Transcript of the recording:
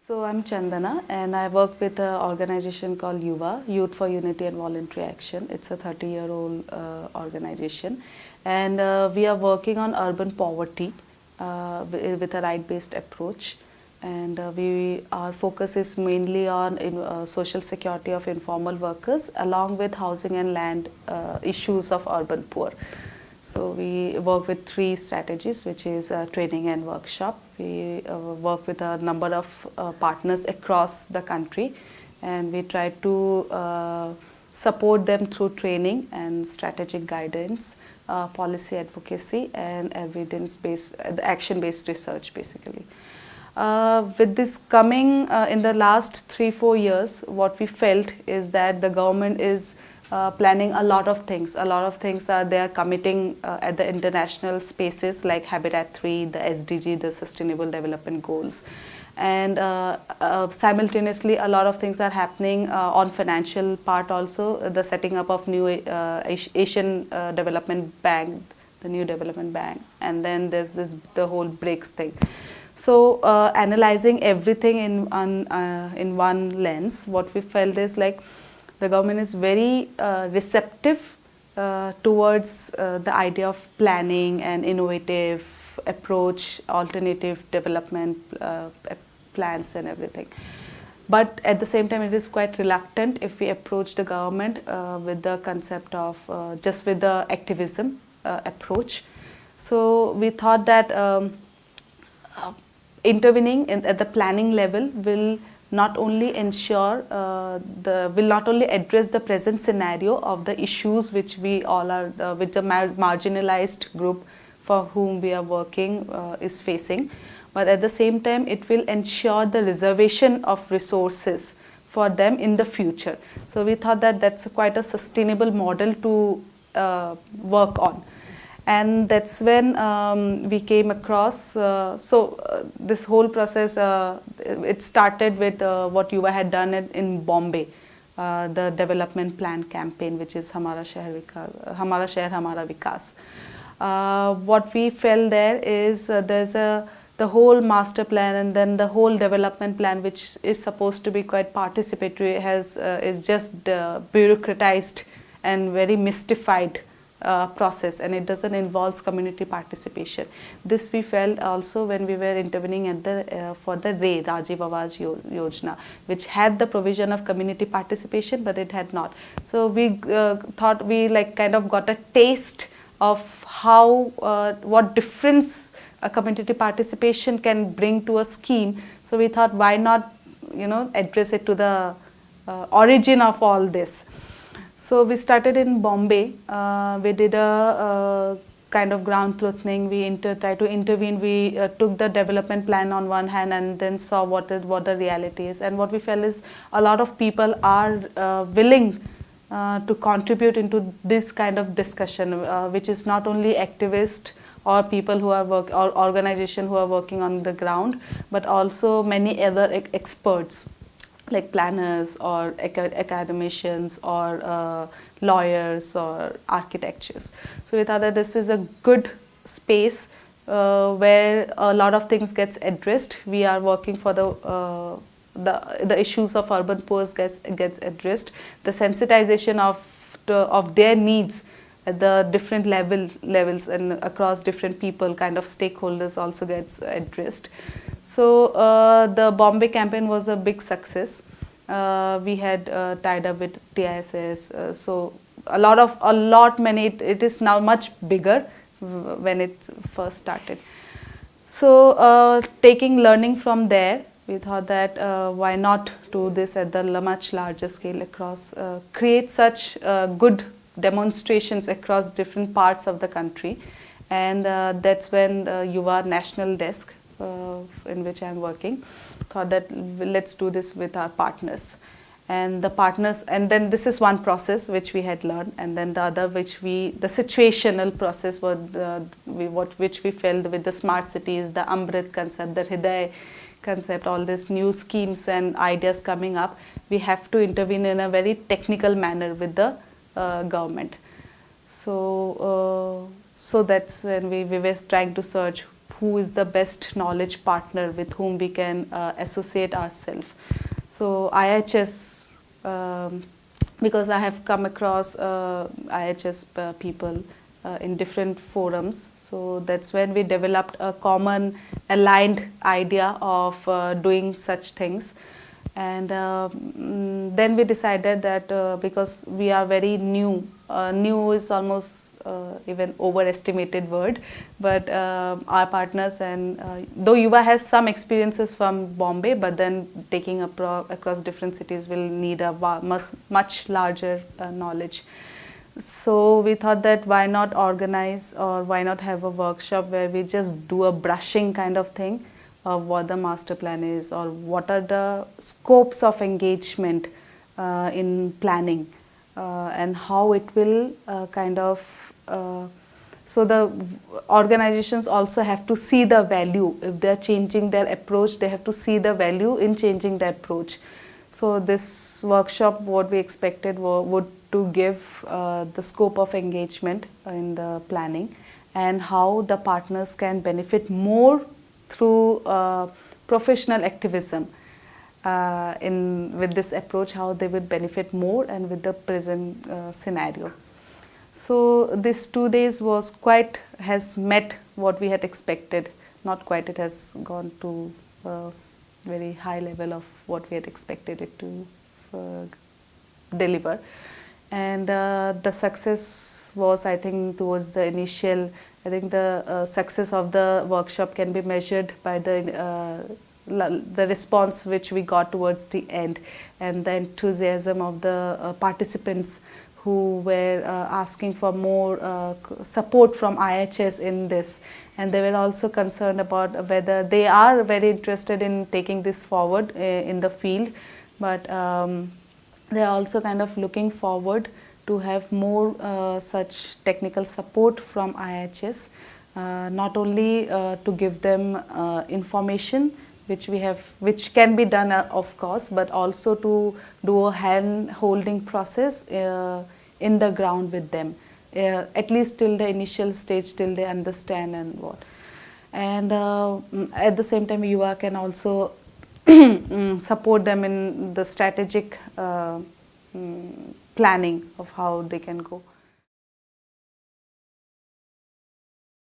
So I'm Chandana and I work with an organization called YUVA, Youth for Unity and Voluntary Action. It's a 30-year-old organization, and we are working on urban poverty with a right-based approach. And our focus is mainly on social security of informal workers along with housing and land issues of urban poor. So we work with three strategies, which is training and workshop. We work with a number of partners across the country, and we try to support them through training and strategic guidance, policy advocacy, and evidence-based, action-based research, basically. With this coming in the last 3-4 years, what we felt is that the government is planning a lot of things. A lot of things they are committing at the international spaces like Habitat 3, the SDG, the Sustainable Development Goals. And simultaneously, a lot of things are happening on financial part also, the setting up of new Asian Development Bank, the new development bank. And then there's the whole BRICS thing. So analyzing everything in one lens, what we felt is like the government is very receptive towards the idea of planning and innovative approach, alternative development plans and everything. But at the same time, it is quite reluctant if we approach the government with the concept of just with the activism approach. So we thought that intervening at the planning level will not only ensure will not only address the present scenario of the issues which we all are which the marginalized group for whom we are working is facing, but at the same time it will ensure the reservation of resources for them in the future. So we thought that that's quite a sustainable model to work on. And that's when we came across, this whole process, it started with what Yuva had done in Bombay, the development plan campaign, which is Hamara Shehar Hamara Vikas. What we felt there is there's the whole master plan and then the whole development plan, which is supposed to be quite participatory, is just bureaucratized and very mystified process, and it doesn't involve community participation. This we felt also when we were intervening at the for the RAY, Rajiv Awaz Yojana, which had the provision of community participation, but it had not. So we thought we kind of got a taste of how what difference a community participation can bring to a scheme. So we thought, why not address it to the origin of all this. So we started in Bombay. We did a kind of ground truthing. We tried to intervene. We took the development plan on one hand and then saw what the reality is. And what we felt is a lot of people are willing to contribute into this kind of discussion, which is not only activists or people who are or organizations who are working on the ground, but also many other experts, like planners or academicians or lawyers or architects. So we thought that this is a good space where a lot of things gets addressed. We are working for the issues of urban poor gets addressed. The sensitization of their needs at the different levels and across different people, kind of stakeholders, also gets addressed. So the Bombay campaign was a big success. We had tied up with TISS. So it is now much bigger when it first started. So learning from there, we thought that why not do this at the much larger scale across, create such good demonstrations across different parts of the country. And that's when the Yuva National Desk, in which I am working, thought that let's do this with our partners. And then this is one process which we had learned, and then the other the situational process which we felt with the smart cities, the Amrit concept, the Hriday concept, all these new schemes and ideas coming up, we have to intervene in a very technical manner with the government. So that's when we were trying to search who is the best knowledge partner with whom we can associate ourselves. So IHS, because I have come across IHS people in different forums, so that's when we developed a common aligned idea of doing such things. And then we decided that because we are very new, new is almost even overestimated word, but our partners, and though Yuva has some experiences from Bombay, but then taking across different cities will need a much larger knowledge. So we thought that why not organize, or why not have a workshop where we just do a brushing kind of thing of what the master plan is, or what are the scopes of engagement in planning, and how it will so the organizations also have to see the value. If they are changing their approach, they have to see the value in changing the approach. So this workshop, what we expected would to give the scope of engagement in the planning, and how the partners can benefit more through professional activism with this approach, how they would benefit more, and with the present scenario. So this 2 days has met what we had expected. Not quite, it has gone to a very high level of what we had expected it to deliver. And the success was, I think, towards the initial, I think the success of the workshop can be measured by the response which we got towards the end, and the enthusiasm of the participants who were asking for more support from IHS in this. And they were also concerned about whether they are very interested in taking this forward in the field, but they are also kind of looking forward to have more such technical support from IHS, not only to give them information which can be done of course, but also to do a hand holding process in the ground with them, at least till the initial stage, till they understand and what. And at the same time, Yuva can also support them in the strategic planning of how they can go.